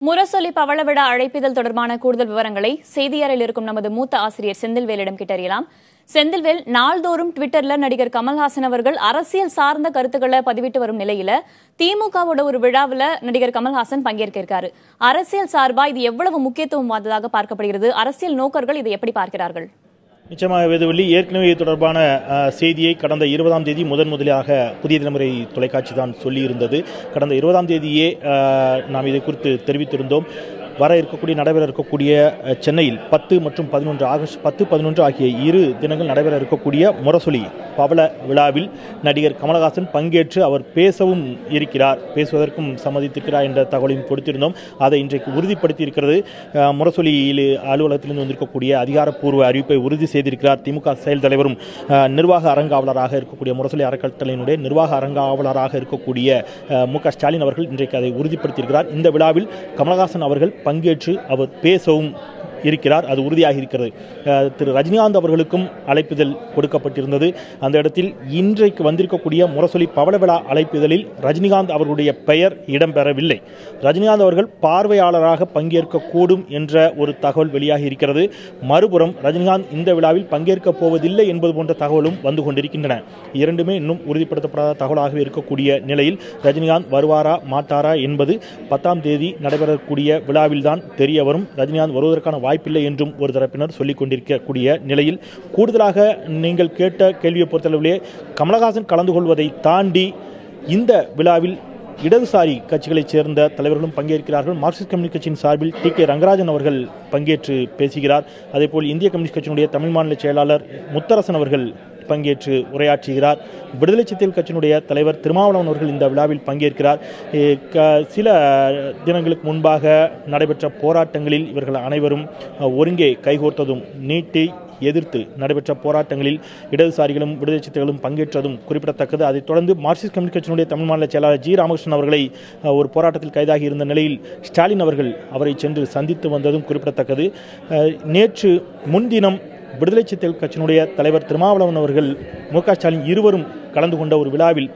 முரசொலி பவள விழா அழைப்பிதழ் தொடர்பான கூடுதல் விவரங்களை செய்தியறையில் இருக்கும் நமது மூத்த ஆசிரியர் செந்தில்வேலிடம் கேட்டறியலாம். செந்தில்வேல், நாள்தோறும் ட்விட்டர்ல நடிகர் கமல்ஹாசன் அவர்கள் அரசியல் சார்ந்த கருத்துக்களை பதிவிட்டு வரும் நிலையில திமுகவோட ஒரு விழாவில் நடிகர் கமல்ஹாசன் பங்கேற்க இருக்காரு. அரசியல் சார்பா இது எவ்வளவு முக்கியத்துவம் வாய்ந்ததாக பார்க்கப்படுகிறது? அரசியல் நோக்கர்கள் இதை எப்படி பார்க்கிறார்கள்? நிச்சயமாக வேதவள்ளி, ஏற்கனவே இது தொடர்பான செய்தியை கடந்த 20ஆம் தேதி முதலியாக புதிய தலைமுறை தொலைக்காட்சி தான் சொல்லியிருந்தது. கடந்த 20ஆம் தேதியே நாம் இதை குறித்து தெரிவித்திருந்தோம். நடைபெற இருக்கக்கூடிய சென்னையில் 10 மற்றும் 11 ஆகஸ்ட் 10, 11 ஆகிய 2 தினங்கள் நடைபெற இருக்கக்கூடிய முரசொலி பவள விழாவில் நடிகர் கமல்ஹாசன் பங்கேற்று அவர் பேசவும் இருக்கிறார், பேசுவதற்கும் சம்மதித்திருக்கிறார் என்ற தகவலையும் கொடுத்திருந்தோம். அதை இன்றைக்கு உறுதிப்படுத்தி இருக்கிறது. முரசொலி அலுவலகத்திலிருந்து வந்திருக்கக்கூடிய அதிகாரப்பூர்வ அறிவிப்பை உறுதி செய்திருக்கிறார். திமுக செயல் தலைவரும் நிர்வாக அரங்காவலராக இருக்கக்கூடிய முரசொலி அறக்கட்டளையினுடைய நிர்வாக அரங்காவலராக இருக்கக்கூடிய மு.க. ஸ்டாலின் அவர்கள் இன்றைக்கு அதை உறுதிப்படுத்தியிருக்கிறார். இந்த விழாவில் கமல்ஹாசன் அவர்கள் பங்கேற்று அவர் பேசவும் இருக்கிறார். அது உறுதியாக இருக்கிறது. திரு ரஜினிகாந்த் அவர்களுக்கும் அழைப்பிதழ் கொடுக்கப்பட்டிருந்தது. அந்த இடத்தில் இன்றைக்கு வந்திருக்கக்கூடிய முரசொலி பவள விழா அழைப்பிதழில் ரஜினிகாந்த் அவர்களுடைய பெயர் இடம்பெறவில்லை. ரஜினிகாந்த் அவர்கள் பார்வையாளராக பங்கேற்கக்கூடும் என்ற ஒரு தகவல் வெளியாகி இருக்கிறது. மறுபுறம் ரஜினிகாந்த் இந்த விழாவில் பங்கேற்கப் போவதில்லை என்பது போன்ற தகவலும் வந்து கொண்டிருக்கின்றன. இரண்டுமே இன்னும் உறுதிப்படுத்தப்படாத தகவலாகவே இருக்கக்கூடிய நிலையில் ரஜினிகாந்த் வருவாரா மாட்டாரா என்பது 10ஆம் தேதி நடைபெறக்கூடிய விழாவில்தான் தெரிய வரும். ரஜினிகாந்த் வருவதற்கான வாய்ப்பில்லை என்றும் ஒரு தரப்பினர் சொல்லிக் கொண்டிருக்கக்கூடிய நிலையில் கூடுதலாக நீங்கள் கேட்ட கேள்வியை பொறுத்தளவிலே கமல்ஹாசன் கலந்து கொள்வதை தாண்டி இந்த விழாவில் இடதுசாரி கட்சிகளைச் சேர்ந்த தலைவர்களும் பங்கேற்கிறார்கள். மார்க்சிஸ்ட் கம்யூனிஸ்ட் கட்சியின் சார்பில் டி.கே. ரங்கராஜன் அவர்கள் பங்கேற்று பேசுகிறார். அதேபோல் இந்திய கம்யூனிஸ்ட் கட்சியினுடைய தமிழ் மாநில செயலாளர் முத்தரசன் அவர்கள் பங்கேற்று உரையாற்றுகிறார். விடுதலை சிறுத்தைகள் கட்சியினுடைய தலைவர் திருமாவளவன் அவர்கள் இந்த விழாவில் பங்கேற்கிறார். சில தினங்களுக்கு முன்பாக நடைபெற்ற போராட்டங்களில் இவர்கள் அனைவரும் ஒருங்கே கைகோர்த்ததும், நீட்டை எதிர்த்து நடைபெற்ற போராட்டங்களில் இடதுசாரிகளும் விடுதலை சிறுத்தைகளும் பங்கேற்றதும் குறிப்பிடத்தக்கது. அதைத் தொடர்ந்து மார்க்சிஸ்ட் கம்யூனிஸ்ட் கட்சியினுடைய தமிழ் மாநில செயலாளர் ஜி. ராமகிருஷ்ணன் அவர்களை ஒரு போராட்டத்தில் கைதாகி இருந்த நிலையில் ஸ்டாலின் அவர்கள் அவரை சென்று சந்தித்து வந்ததும் குறிப்பிடத்தக்கது. நேற்று முன்தினம் விடுதலை சிறுத்தைகள் கட்சியினுடைய தலைவர் திருமாவளவன் அவர்கள் மு.க. ஸ்டாலின் இருவரும் கலந்து கொண்ட ஒரு விழாவில்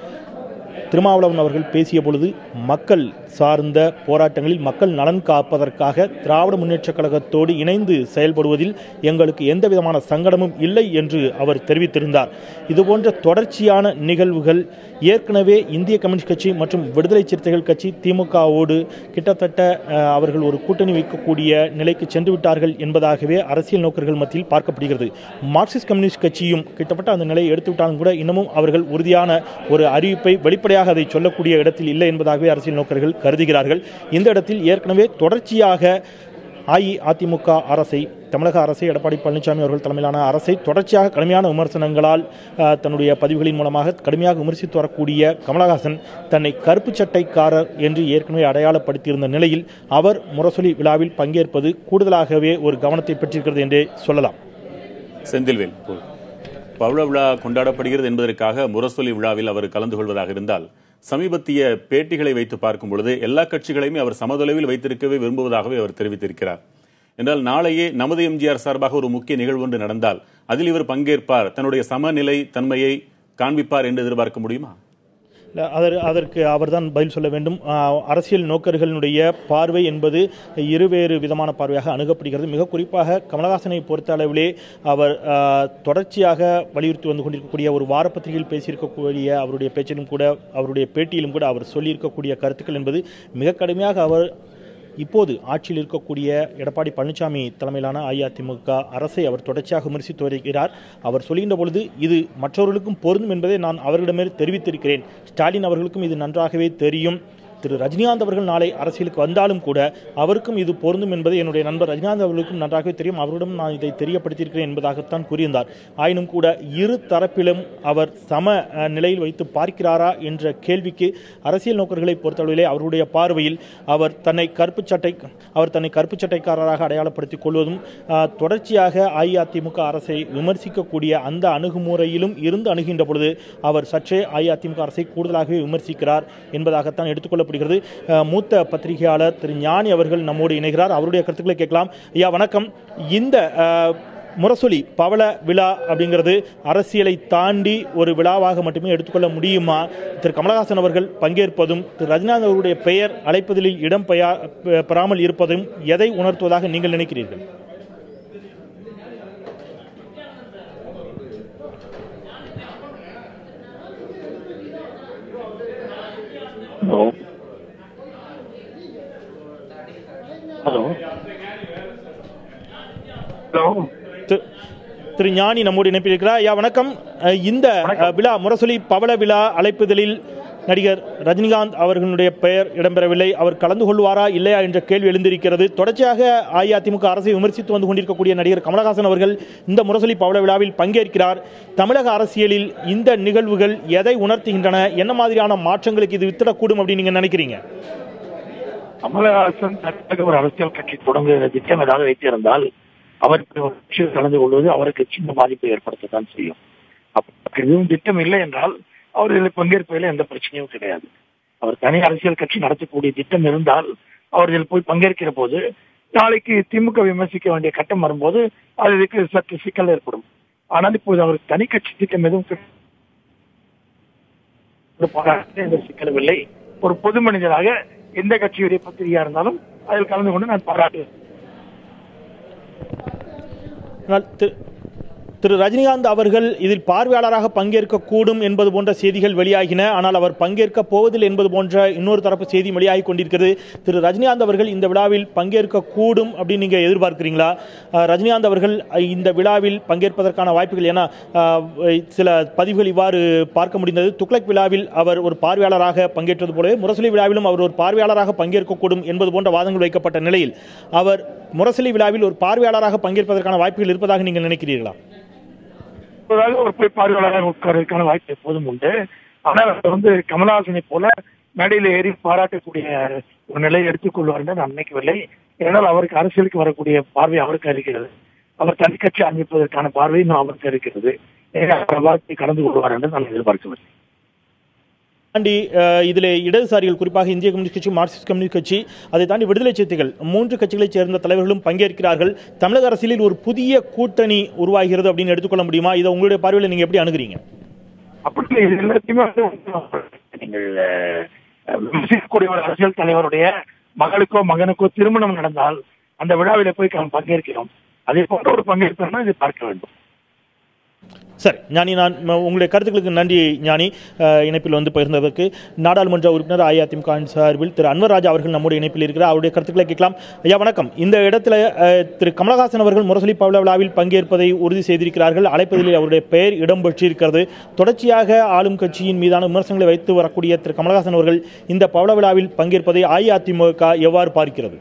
திருமாவளவன் அவர்கள் பேசிய பொழுது மக்கள் சார்ந்த போராட்டங்களில் மக்கள் நலன் காப்பதற்காக திராவிட முன்னேற்றக் கழகத்தோடு இணைந்து செயல்படுவதில் எங்களுக்கு எந்த விதமான சங்கடமும் இல்லை என்று அவர் தெரிவித்திருந்தார். இதுபோன்ற தொடர்ச்சியான நிகழ்வுகள் ஏற்கனவே இந்திய கம்யூனிஸ்ட் கட்சி மற்றும் விடுதலை சிறுத்தைகள் கட்சி திமுகவோடு கிட்டத்தட்ட அவர்கள் ஒரு கூட்டணி வைக்கக்கூடிய நிலைக்கு சென்று விட்டார்கள் என்பதாகவே அரசியல் நோக்கர்கள் மத்தியில் பார்க்கப்படுகிறது. மார்க்சிஸ்ட் கம்யூனிஸ்ட் கட்சியும் கிட்டத்தட்ட அந்த நிலையை எடுத்துவிட்டாலும் கூட இன்னமும் அவர்கள் உறுதியான ஒரு அறிவிப்பை வெளிப்படையாக அதை சொல்லக்கூடிய இடத்தில் இல்லை என்பதாகவே அரசியல் நோக்கர்கள் கருதுகிறார்கள். இந்த இடத்தில் ஏற்கனவே தொடர்ச்சியாக அஇஅதிமுக அரசை, தமிழக அரசை, எடப்பாடி பழனிசாமி அவர்கள் தலைமையிலான அரசை தொடர்ச்சியாக கடுமையான விமர்சனங்களால் தன்னுடைய பதிவுகளின் மூலமாக கடுமையாக விமர்சித்து வரக்கூடிய கமல்ஹாசன் தன்னை கருப்பு சட்டைக்காரர் என்று ஏற்கனவே அடையாளப்படுத்தியிருந்த நிலையில் அவர் முரசொலி விழாவில் பங்கேற்பது கூடுதலாகவே ஒரு கவனத்தை பெற்றிருக்கிறது என்றே சொல்லலாம். செந்தில்வேல், பவள விழா கொண்டாடப்படுகிறது என்பதற்காக முரசொலி விழாவில் அவர் கலந்து கொள்வதாக இருந்தால், சமீபத்திய பேட்டிகளை வைத்து பார்க்கும் பொழுது எல்லா கட்சிகளையுமே அவர் சமதளவில் வைத்திருக்கவே விரும்புவதாகவே அவர் தெரிவித்திருக்கிறார். என்றால் நாளையே நமது எம்ஜிஆர் சார்பாக ஒரு முக்கிய நிகழ்வு ஒன்று நடந்தால் அதில் இவர் பங்கேற்பார், தன்னுடைய சமநிலை தன்மையை காண்பிப்பார் என்று எதிர்பார்க்க முடியுமா? அதற்கு அவர்தான் பதில் சொல்ல வேண்டும். அரசியல் நோக்கர்களுடைய பார்வை என்பது இருவேறு விதமான பார்வையாக அணுகப்படுகிறது. மிக குறிப்பாக கமல்ஹாசனை பொறுத்த அளவிலே அவர் தொடர்ச்சியாக வலியுறுத்தி வந்து கொண்டிருக்கக்கூடிய ஒரு வாரப்பத்திரிகையில் பேசியிருக்கக்கூடிய அவருடைய பேச்சிலும் கூட, அவருடைய பேட்டியிலும் கூட அவர் சொல்லியிருக்கக்கூடிய கருத்துக்கள் என்பது மிக கடுமையாக அவர் இப்போது ஆட்சியில் இருக்கக்கூடிய எடப்பாடி பழனிசாமி தலைமையிலான அஇஅதிமுக அரசை அவர் தொடர்ச்சியாக விமர்சித்து வருகிறார். அவர் சொல்கின்ற பொழுது இது மற்றவர்களுக்கும் பொருந்தும் என்பதை நான் அவர்களிடமே தெரிவித்திருக்கிறேன். ஸ்டாலின் அவர்களுக்கும் இது நன்றாகவே தெரியும். திரு ரஜினிகாந்த் அவர்கள் நாளை அரசியலுக்கு வந்தாலும் கூட அவருக்கும் இது பொருந்தும் என்பதை என்னுடைய நண்பர் ரஜினிகாந்த் அவர்களுக்கும் நன்றாகவே தெரியும். அவரிடம் நான் இதை தெரியப்படுத்தியிருக்கிறேன் என்பதாகத்தான் கூறியிருந்தார். ஆயினும் கூட இரு தரப்பிலும் அவர் சம நிலையில் வைத்து பார்க்கிறாரா என்ற கேள்விக்கு அரசியல் நோக்கர்களை பொறுத்தளவிலே அவருடைய பார்வையில் அவர் தன்னை கருப்பு சட்டைக்காரராக அடையாளப்படுத்திக் கொள்வதும், தொடர்ச்சியாக அஇஅதிமுக அரசை விமர்சிக்கக்கூடிய அந்த அணுகுமுறையிலும் இருந்து அணுகின்ற பொழுது அவர் சற்றே அஇஅதிமுக அரசை கூடுதலாகவே விமர்சிக்கிறார் என்பதாகத்தான் எடுத்துக்கொள்ள. மூத்த பத்திரிகையாளர் திரு ஞானி அவர்கள் நம்மோடு இணைகிறார். அவருடைய கருத்துக்களை கேட்கலாம். ஐயா வணக்கம். இந்த முரசொலி பவள விழா அப்படிங்கிறது அரசியலை தாண்டி ஒரு விழாவாக மட்டுமே எடுத்துக்கொள்ள முடியுமா? திரு கமலஹாசன் அவர்கள் பங்கேற்பதும் திரு ரஜினிகாந்த் அவருடைய பெயர் அழைப்பதில் இடம் பெறாமல் இருப்பதும் எதை உணர்த்துவதாக நீங்கள் நினைக்கிறீர்கள்? திரு ஞானி நம்மோடு இணைப்பில் இருக்கிறார். ஐயா வணக்கம். இந்த விழா முரசொலி பவள விழா அழைப்புதலில் நடிகர் ரஜினிகாந்த் அவர்களுடைய பெயர் இடம்பெறவில்லை. அவர் கலந்து கொள்வாரா இல்லையா என்ற கேள்வி எழுந்திருக்கிறது. தொடர்ச்சியாக அஇஅதிமுக அரசை விமர்சித்து வந்து கொண்டிருக்கக்கூடிய நடிகர் கமலஹாசன் அவர்கள் இந்த முரசொலி பவள விழாவில் பங்கேற்கிறார். தமிழக அரசியலில் இந்த நிகழ்வுகள் எதை உணர்த்துகின்றன? என்ன மாதிரியான மாற்றங்களுக்கு இது வித்திடக்கூடும் அப்படின்னு நீங்க நினைக்கிறீங்க? கமலஹாசன் ஒரு அரசியல் கட்சி தொடங்குகிற திட்டம் ஏதாவது வைத்திருந்தால் அவருக்கு கலந்து கொள்வது அவருக்கு சின்ன பாதிப்பை ஏற்படுத்தத்தான் செய்யும். எதுவும் திட்டம் இல்லை என்றால் அவர் இதில் பங்கேற்பதில் எந்த பிரச்சனையும் கிடையாது. அவர் தனி அரசியல் கட்சி நடத்தக்கூடிய திட்டம் இருந்தால் அவர் இதில் போய் பங்கேற்கிற போது நாளைக்கு திமுக விமர்சிக்க வேண்டிய கட்டம் வரும்போது அது இதுக்கு சற்று சிக்கல் ஏற்படும். ஆனால் இப்போது அவருக்கு தனி கட்சி திட்டம் எதுவும் சிக்கலவில்லை. ஒரு பொது மனிதராக எந்த கட்சியுடைய பத்திரிகையா இருந்தாலும் அதில் கலந்து கொண்டு நான் பாராட்டுவேன். திரு ரஜினிகாந்த் அவர்கள் இதில் பார்வையாளராக பங்கேற்க கூடும் என்பது போன்ற செய்திகள் வெளியாகின. ஆனால் அவர் பங்கேற்க போவதில்லை என்பது போன்ற இன்னொரு தரப்பு செய்தி வெளியாகி கொண்டிருக்கிறது. திரு ரஜினிகாந்த் அவர்கள் இந்த விழாவில் பங்கேற்க கூடும் அப்படின்னு நீங்க எதிர்பார்க்கிறீங்களா? ரஜினிகாந்த் அவர்கள் இந்த விழாவில் பங்கேற்பதற்கான வாய்ப்புகள், ஏன்னா சில பதிவுகள் இவ்வாறு பார்க்க முடிந்தது. துக்ளக் விழாவில் அவர் ஒரு பார்வையாளராக பங்கேற்றது போலவே முரசொலி விழாவிலும் அவர் ஒரு பார்வையாளராக பங்கேற்கக்கூடும் என்பது போன்ற வாதங்கள் வைக்கப்பட்ட நிலையில் அவர் முரசொலி விழாவில் ஒரு பார்வையாளராக பங்கேற்பதற்கான வாய்ப்புகள் இருப்பதாக நீங்கள் நினைக்கிறீர்களா? ஒரு போய் பார்வையாளராக உட்கார்வதற்கான வாய்ப்பு எப்போதும் உண்டு. ஆனால் அவர் கமலஹாசனை போல மேடையில் ஏறி பாராட்டக்கூடிய ஒரு நிலையை எடுத்துக்கொள்வார் என்று நான் நினைக்கவில்லை. ஏனால் அவருக்கு அரசியலுக்கு வரக்கூடிய பார்வை அவருக்கு இருக்கிறது. அவர் தனி கட்சி ஆரம்பிப்பதற்கான பார்வை இன்னும் அவருக்கு இருக்கிறது. வாழ்க்கை கலந்து கொள்வார் என்று நான் எதிர்பார்க்கவில்லை. தாண்டி இதில் இடதுசாரிகள், குறிப்பாக இந்திய கம்யூனிஸ்ட் கட்சி, மார்க்சிஸ்ட் கம்யூனிஸ்ட் கட்சி, அதை தாண்டி விடுதலை சிறுத்தைகள், 3 கட்சிகளைச் சேர்ந்த தலைவர்களும் பங்கேற்கிறார்கள். தமிழக அரசியலில் ஒரு புதிய கூட்டணி உருவாகிறது அப்படின்னு எடுத்துக்கொள்ள முடியுமா? இதை உங்களுடைய பார்வையில் நீங்க எப்படி அணுகுறீங்க? அப்படி எல்லாத்தையுமே நீங்கள் விமர்சிக்கக்கூடிய ஒரு அரசியல் தலைவருடைய மகளுக்கோ மகனுக்கோ திருமணம் நடந்தால் அந்த விழாவில போய் பங்கேற்கிறோம். அதே போன்ற ஒரு பங்கேற்பா இதை பார்க்க வேண்டும். சரி ஞானி, நான் உங்களுடைய கருத்துக்களுக்கு நன்றி ஞானி. இணைப்பில் வந்து பகிர்ந்ததற்கு நாடாளுமன்ற உறுப்பினர் அஇஅதிமுக சார்பில் திரு அன்வர் ராஜா அவர்கள் நம்முடைய இணைப்பில் இருக்கிறார். அவருடைய கருத்துக்களை கேட்கலாம். ஐயா வணக்கம். இந்த இடத்துல திரு கமலஹாசன் அவர்கள் முரசொலி பவள விழாவில் பங்கேற்பதை உறுதி செய்திருக்கிறார்கள். அழைப்பதில் அவருடைய பெயர் இடம்பெற்றிருக்கிறது. தொடர்ச்சியாக ஆளும் கட்சியின் மீதான விமர்சனங்களை வைத்து வரக்கூடிய திரு கமலஹாசன் அவர்கள் இந்த பவள விழாவில் பங்கேற்பதை அஇஅதிமுக எவ்வாறு பார்க்கிறது?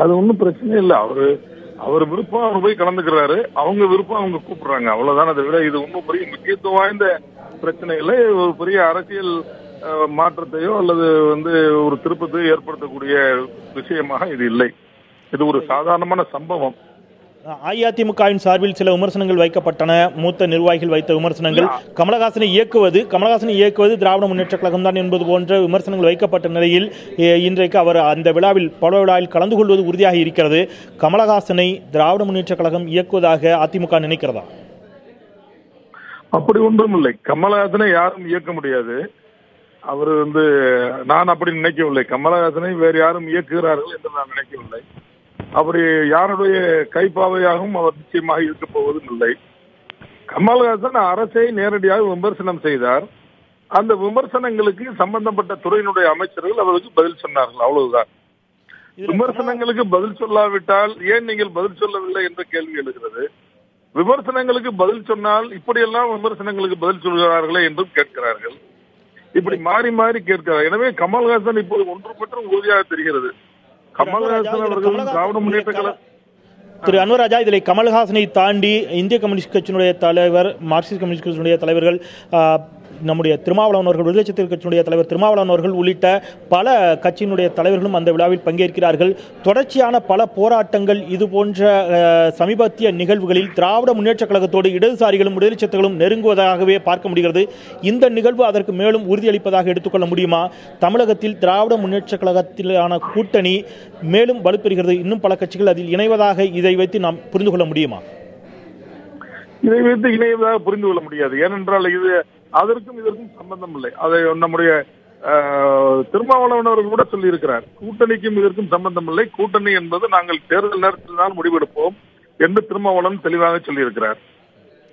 அது ஒன்றும் பிரச்சனை இல்லை. அவர் விருப்பம் அவர் போய் கலந்துக்கிறாரு, அவங்க விருப்பம் அவங்க கூப்பிடுறாங்க, அவ்வளவுதான். அதை விட இது ஒன்றும் பெரிய முக்கியத்துவம் வாய்ந்த பிரச்சனை இல்லை. ஒரு பெரிய அரசியல் மாற்றத்தையோ அல்லது ஒரு திருப்பத்தையோ ஏற்படுத்தக்கூடிய விஷயமாக இது இல்லை. இது ஒரு சாதாரணமான சம்பவம். அஇஅதிமுகவின் சார்பில் சில விமர்சனங்கள் வைக்கப்பட்டன. மூத்த நிர்வாகிகள் வைத்த விமர்சனங்கள் கமலஹாசனை இயக்குவது திராவிட முன்னேற்ற கழகம் தான் என்பது போன்ற விமர்சனங்கள் வைக்கப்பட்ட நிலையில் இன்றைக்கு அவர் அந்த விழாவில் பவள விழாவில் கலந்து கொள்வது உறுதியாக இருக்கிறது. கமலஹாசனை திராவிட முன்னேற்ற கழகம் இயக்குவதாக அதிமுக நினைக்கிறதா? அப்படி ஒன்றும் இல்லை. கமலஹாசனை யாரும் இயக்க முடியாது. அவர் நான் அப்படி நினைக்கவில்லை. கமலஹாசனை வேறு யாரும் இயக்குகிறார்கள் என்று நான் நினைக்கவில்லை. அப்படி யாருடைய கைப்பாவையாகவும் அவர் நிச்சயமாக இருக்க போவதும் இல்லை. கமலஹாசன் அரசை நேரடியாக விமர்சனம் செய்தார். அந்த விமர்சனங்களுக்கு சம்பந்தப்பட்ட துறையினுடைய அமைச்சர்கள் அவருக்கு பதில் சொன்னார்கள், அவ்வளவுதான். விமர்சனங்களுக்கு பதில் சொல்லாவிட்டால் ஏன் நீங்கள் பதில் சொல்லவில்லை என்ற கேள்வி எழுகிறது. விமர்சனங்களுக்கு பதில் சொன்னால் இப்படியெல்லாம் விமர்சனங்களுக்கு பதில் சொல்கிறார்களே என்றும் கேட்கிறார்கள். இப்படி மாறி மாறி கேட்கிறார். எனவே கமலஹாசன் இப்போது ஒன்று பற்றும் உறுதியாக தெரிகிறது. கமலஹாசன் அவர்கள் திராவிட முன்னேற்ற கழகம். திரு அன்வர் ராஜா, இதில் கமலஹாசனை தாண்டி இந்திய கம்யூனிஸ்ட் கட்சியினுடைய தலைவர், மார்க்சிஸ்ட் கம்யூனிஸ்ட் கட்சியினுடைய தலைவர்கள் நம்முடைய திருமாவளவன் அவர்கள், விடுதலை சிறுத்தைகள் கட்சியினுடைய தலைவர் திருமாவளவன் அவர்கள் உள்ளிட்ட பல கட்சியினுடைய தலைவர்களும் அந்த விழாவில் பங்கேற்கிறார்கள். தொடர்ச்சியான பல போராட்டங்கள், இது போன்ற சமீபத்திய நிகழ்வுகளில் திராவிட முன்னேற்ற கழகத்தோடு இடதுசாரிகளும் விடுதலை சிறுத்தைகளும் நெருங்குவதாகவே பார்க்க முடிகிறது. இந்த நிகழ்வு அதற்கு மேலும் உறுதியளிப்பதாக எடுத்துக்கொள்ள முடியுமா? தமிழகத்தில் திராவிட முன்னேற்ற கழகத்திலான கூட்டணி மேலும் வலுப்பெறுகிறது. இன்னும் பல கட்சிகள் அதில் இணைவதாக இதை வைத்து நாம் புரிந்து கொள்ள முடியுமா? இதை வைத்து இணைவதாக புரிந்து கொள்ள முடியாது. ஏனென்றால் இது அதற்கும் இதற்கும் சம்பந்தம் இல்லை. அதை நம்முடைய திருமாவளவன் அவர்கள் கூட சொல்லி இருக்கிறார். கூட்டணிக்கும் இதற்கும் சம்பந்தம் இல்லை, கூட்டணி என்பது நாங்கள் தேர்தல் நேரத்தில் தான் முடிவெடுப்போம் என்று திருமாவளவன் தெளிவாக சொல்லியிருக்கிறார்.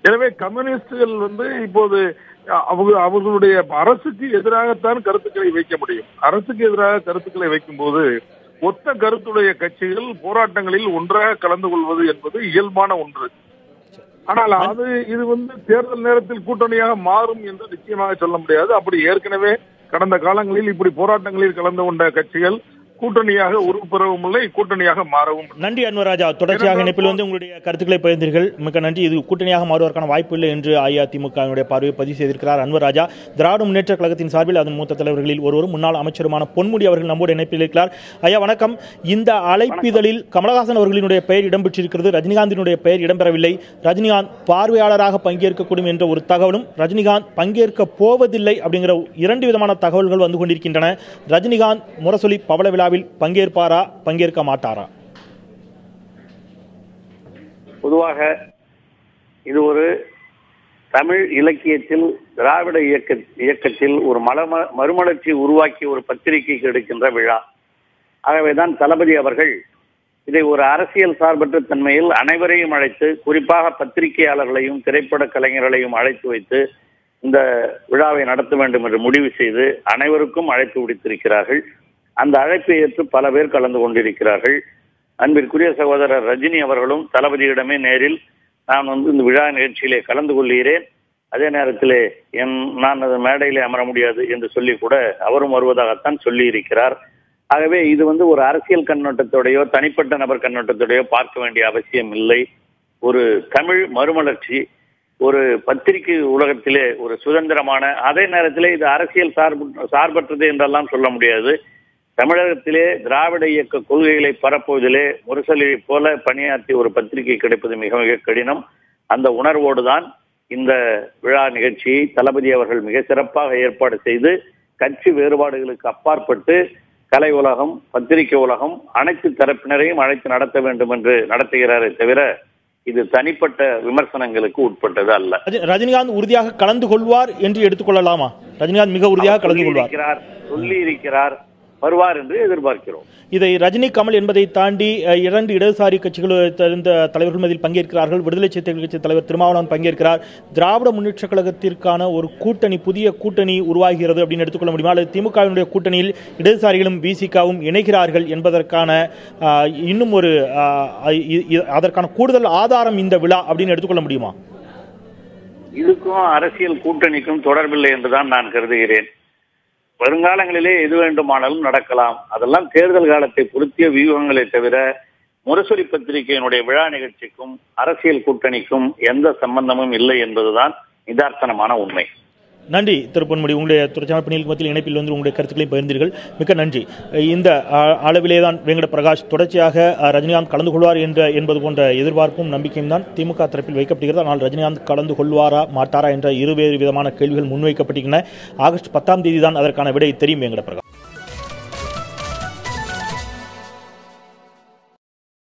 எனவே கம்யூனிஸ்டுகள் இப்போது அவர்களுடைய அரசுக்கு எதிராகத்தான் கருத்துக்களை வைக்க முடியும். அரசுக்கு எதிராக கருத்துக்களை வைக்கும் போது ஒத்த கருத்துடைய கட்சிகள் போராட்டங்களில் ஒன்றாக கலந்து கொள்வது என்பது இயல்பான ஒன்று. ஆனால் இது தேர்தல் நேரத்தில் கூட்டணியாக மாறும் என்று நிச்சயமாக சொல்ல முடியாது. அப்படி ஏற்கனவே கடந்த காலங்களில் இப்படி போராட்டங்களில் கலந்து கொண்ட கட்சிகள் கூட்டணியாக உருப்பெறவும் இல்லை, கூட்டணியாக மாறவும். நன்றி அன்வராஜா. தொடர்ச்சியாக இணைப்பில் உங்களுடைய கருத்துக்களை பகிர்ந்தீர்கள். மிக்க நன்றி. இது கூட்டணியாக மாறுவதற்கான வாய்ப்பு இல்லை என்று அஇஅதிமுகவினுடைய பார்வையை பதிவு செய்திருக்கிறார் அன்வராஜா. திராவிட முன்னேற்ற கழகத்தின் சார்பில் அதன் மூத்த தலைவர்களில் ஒருவரும் முன்னாள் அமைச்சருமான பொன்முடி அவர்கள் நம்மோடு இணைப்பில் இருக்கிறார். ஐயா வணக்கம். இந்த அழைப்பிதழில் கமலஹாசன் அவர்களினுடைய பெயர் இடம்பெற்றிருக்கிறது, ரஜினிகாந்தினுடைய பெயர் இடம்பெறவில்லை. ரஜினிகாந்த் பார்வையாளராக பங்கேற்கக்கூடும் என்ற ஒரு தகவலும், ரஜினிகாந்த் பங்கேற்க போவதில்லை அப்படிங்கிற இரண்டு விதமான தகவல்கள் வந்து கொண்டிருக்கின்றன. ரஜினிகாந்த் முரசொலி பவள விழா பங்கேற்பாரா, பங்கேற்க மாட்டாரா? பொதுவாக இது ஒரு தமிழ் இலக்கியத்தில் திராவிட இயக்கத்தில் ஒரு மறுமலர்ச்சி உருவாக்கிய ஒரு பத்திரிகைக்கு எடுக்கின்ற விழா. ஆகவேதான் தளபதி அவர்கள் இதை ஒரு அரசியல் சார்பற்ற தன்மையில் அனைவரையும் அழைத்து, குறிப்பாக பத்திரிகையாளர்களையும் திரைப்பட கலைஞர்களையும் அழைத்து வைத்து இந்த விழாவை நடத்த வேண்டும் என்று முடிவு செய்து அனைவருக்கும் அழைப்பு விடுத்திருக்கிறார்கள். அந்த அழைப்பை ஏற்று பல பேர் கலந்து கொண்டிருக்கிறார்கள். அன்பிற்குரிய சகோதரர் ரஜினி அவர்களும் தளபதியிடமே நேரில் நான் இந்த விழா நிகழ்ச்சியிலே கலந்து கொள்கிறேன், அதே நேரத்திலே நான் அது மேடையிலே அமர முடியாது என்று சொல்லி கூட அவரும் வருவதாகத்தான் சொல்லி இருக்கிறார். ஆகவே இது ஒரு அரசியல் கண்ணோட்டத்தோடையோ தனிப்பட்ட நபர் கண்ணோட்டத்தோடையோ பார்க்க வேண்டிய அவசியம் இல்லை. ஒரு தமிழ் மறுமலர்ச்சி, ஒரு பத்திரிகை உலகத்திலே ஒரு சுதந்திரமான, அதே நேரத்திலே இது அரசியல் சார்பற்றது என்றெல்லாம் சொல்ல முடியாது. தமிழகத்திலே திராவிட இயக்க கொள்கைகளை பரப்புவதிலே முரசொலியை போல பணியாற்றி ஒரு பத்திரிகை கிடைப்பது மிக மிக கடினம். அந்த உணர்வோடு தான் இந்த விழா நிகழ்ச்சியை தளபதி அவர்கள் மிக சிறப்பாக ஏற்பாடு செய்து கட்சி வேறுபாடுகளுக்கு அப்பாற்பட்டு கலை உலகம், பத்திரிகை உலகம் அனைத்து தரப்பினரையும் அழைத்து நடத்த வேண்டும் என்று நடத்துகிறாரே தவிர இது தனிப்பட்ட விமர்சனங்களுக்கு உட்பட்டது அல்ல. ரஜினிகாந்த் உறுதியாக கலந்து கொள்வார் என்று எடுத்துக்கொள்ளலாமா? ரஜினிகாந்த் மிக உறுதியாக கலந்து கொள்வார் சொல்லி இருக்கிறார், வருவார் என்று எதிர்பார்க்கிறோம். இதை ரஜினி கமல் என்பதை தாண்டி இரண்டு இடதுசாரி கட்சிகள் தலைவர்கள் அதில் பங்கேற்கிறார்கள். விடுதலை சிறுத்தைகள் கட்சி தலைவர் திருமாவளவன் பங்கேற்கிறார். திராவிட முன்னேற்ற கழகத்திற்கான ஒரு கூட்டணி, புதிய கூட்டணி உருவாகிறது அப்படின்னு எடுத்துக்கொள்ள முடியுமா? அல்லது திமுகவினுடைய கூட்டணியில் இடதுசாரிகளும் விசிகாவும் இணைகிறார்கள் என்பதற்கான இன்னும் ஒரு அதற்கான கூடுதல் ஆதாரம் இந்த விழா அப்படின்னு எடுத்துக்கொள்ள முடியுமா? இதுக்கும் அரசியல் கூட்டணிக்கும் தொடர்பில்லை என்றுதான் நான் கருதுகிறேன். வருங்காலங்களிலே எது வேண்டுமானாலும் நடக்கலாம். அதெல்லாம் தேர்தல் காலத்தை பொருத்திய வியூகங்களை தவிர முரசொலி பத்திரிகையினுடைய விழா நிகழ்ச்சிக்கும் அரசியல் கூட்டணிக்கும் எந்த சம்பந்தமும் இல்லை என்பதுதான் யதார்த்தமான உண்மை. நன்றி திரு பொன்முடி. உங்களுடைய துறைச்சான பணிகளுக்கு மத்தியில் இணைப்பில் உங்களுடைய கருத்துக்களை பகிர்ந்தீர்கள். மிக்க நன்றி. இந்த அளவிலேதான் வெங்கட பிரகாஷ் தொடர்ச்சியாக ரஜினிகாந்த் கலந்து கொள்வார் என்பது போன்ற எதிர்பார்ப்பும் நம்பிக்கையும் தான் திமுக தரப்பில் வைக்கப்படுகிறது. ஆனால் ரஜினிகாந்த் கலந்து கொள்வாரா மாட்டாரா என்ற இருவேறு விதமான கேள்விகள் முன்வைக்கப்பட்டிருக்கின்றன. ஆகஸ்ட் 10ஆம் தேதி தான் அதற்கான விடை தெரியும். வெங்கட பிரகாஷ்.